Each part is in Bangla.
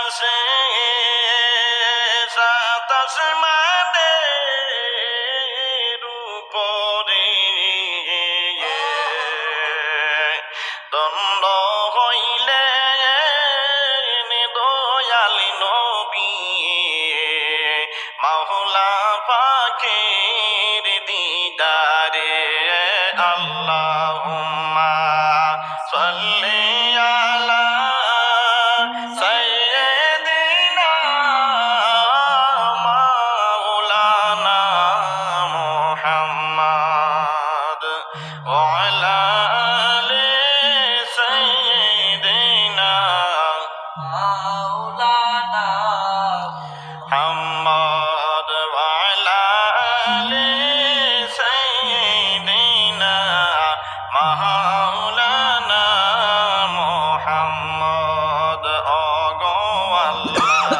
আকাশে সাত আসমানের উপরে দ্বন্দ্ব হইলেন দয়াল নবী মাওলা পাকের দিদারে আল্লাহুম্মা সাল্লি আলা সাইয়্যিদিনা মাওলানা মুহাম্মদ ওয়া আলা আলি সাইয়্যিদিনা মাওলানা মুহাম্মদ ওয়া আলা আলি সাইয়্যিদিনা মাওলানা মুহাম্মদ ওগো আল্লাহ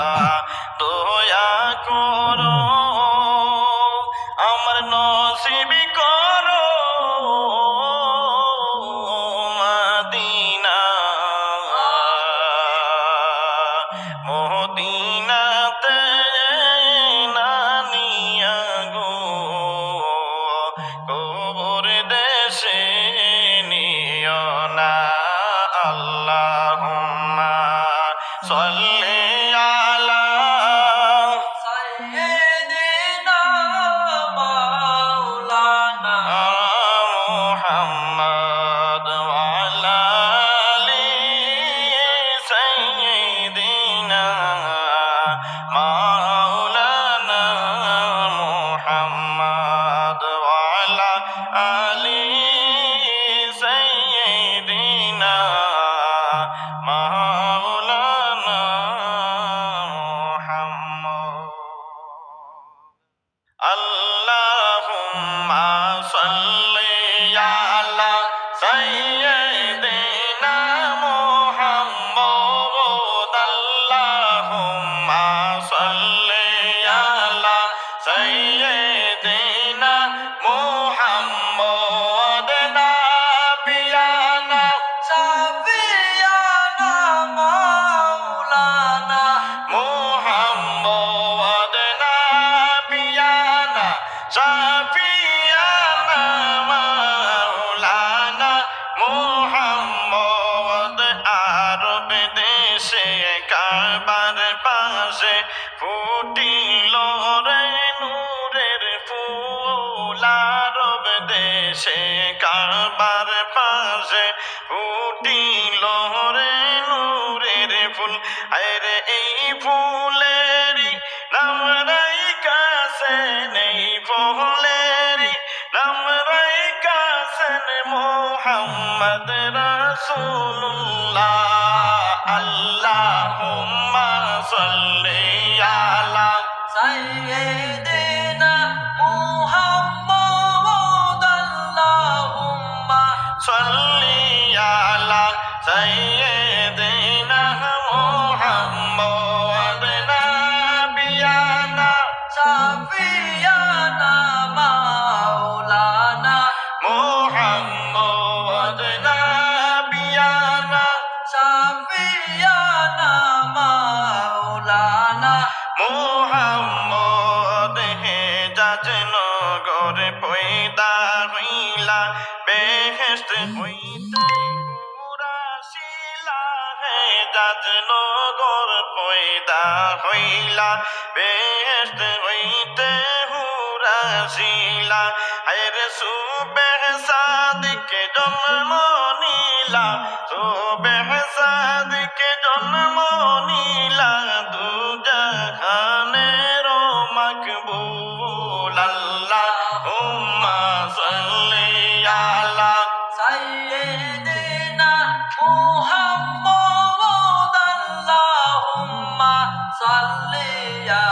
দয়া করো আমার নসিব করো মদিনা মদিনাতে নানিয়া গো কবর দেশে নিও না আল্লাহুম্মা সাল্লি আলা সাইয়্যিদিনা মাওলানা মুহাম্মদ ওয়া আলা আলি সাইয়্যিদিনা মাওলানা মুহাম্মদ ওয়া আলা আলি সাইয়্যিদিনা মাওলানা মুহাম্মদ আল্লাহুম্মা সাল্লি আলা সাইয়্যিদিনা মুহাম্মদ আল্লাহুম্মা সাল্লি আলা সাইয়্যিদিনা মুহাম্মদ নাবিয়ানা সাফিয়ানা মাওলানা মুহাম্মদ নাবিয়ানা সাফিয়ানা মাওলানা মুহাম্মদ আরব দেশে কাবার পাশে ফুটিল রে নূরের ফুল আরব দেশে কাবার পাশে ফুটিল রে নূরের ফুল আরে এই ফুলেরই নাম রাইখাছেন এই ফুলেরই নাম রাইখাছেন মুহাম্মদ রাসূলুল্লাহ আল্লাহুম্মা সাল্লি আলা সাইয়্যিদিনা মুহাম্মদ আল্লাহুম্মা সাল্লি আলা সাইয়্যিদিনা মুহাম্মদ নাবিয়ানা সাফিয়ানা মাওলানা মুহাম্মদ নাবিয়ানা সাফিয়ানা মাওলানা মুহাম্মদ হেজাজ নগর পয়দা হইলা বেহেশত হইতে উরাসিলা হেজাজ নগর পয়দা হইলা বেহেশত হইতে হুরাসিলা হায়রে সুবেহ সাদিকে জন্ম নীলা সুবেহ সাদিকে জন্ম নীলা দু জাহানের মকবুল আল্লাহুম্মা সাল্লি আলা সাইয়্যিদিনা মুহাম্মদ আল্লাহুম্মা সাল্লি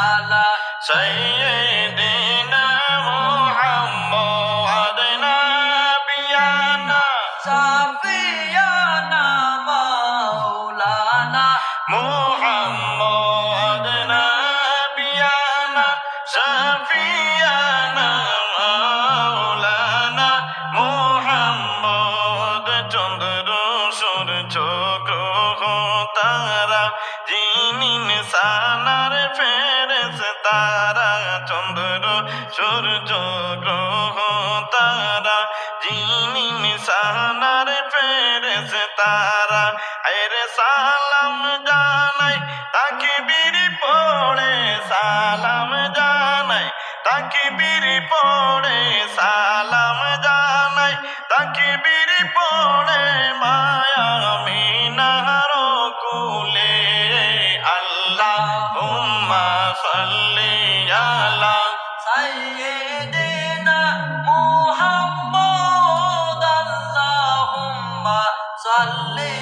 আলা সাইয়্যিদিনা মুহাম্মদ নাবিয়ানা সাফিয়ানা মাওলানা মুহাম্মদ নাবিয়ানা সাফিয়ানা মাওলানা মুহাম্মদ চন্দ্র সূর্য গ্রহ তারা যিনি তারা আরে সালাম জানাই তাকবীর পড়ে সালাম জানাই তাকবীর পড়ে সালাম জানাই তাকবীর পড়ে মায়া মিনার কুলে আল্লাহুম্মা সাল্লি আলা সাইয়্যিদিনা মুহাম্মদ আল্লাহুম্মা সাল্লি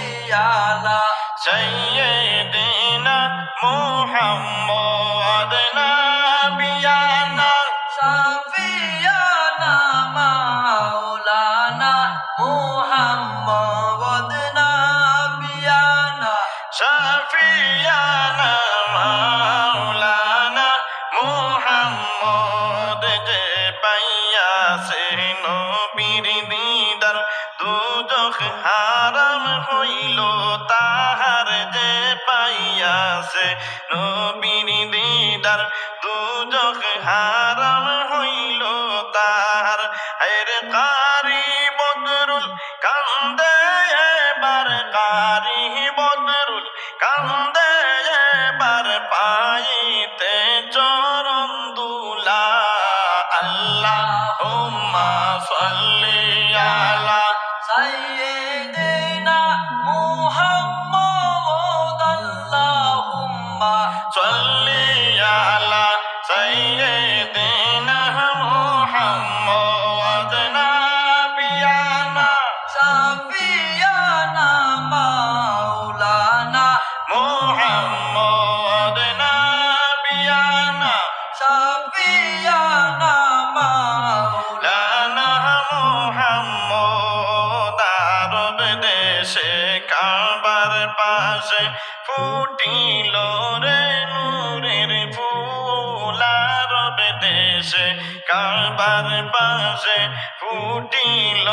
আলা সাইয়্যিদিনা মুহাম্মদ নাবিয়ানা শাফিয়ানা মাওলানা মুহাম্মদ নাবিয়ানা শাফিয়ানা মাওলানা মুহাম্মদ যে পাইয়াছে নবীর দিদার দুজখ হারাম হইল তাহার যে পাইয়াছে নবীর দিদার দুজখ হারাম হইল তাহার এর কারি বদরুল কান্দে এবার কারি বদরুল কান্দে এবার পাইতে চরণ দুলা আল্লাহুম্মা সাল্লি আলা সাইয়্যিদিনা মুহাম্মদ আল্লাহুম্মা সাল্লি আলা সাইয়্যিদিনা মুহাম্মদ নাবিয়ানা শাফিয়ানা মাওলানা মুহাম্মদ নাবিয়ানা শাফিয়ানা মাওলানা মুহাম্মদ আরব দেশে কাবার পাশে ফুটিল রে নূরের ফুল আরব দেশে কাবার পাশে ফুটিল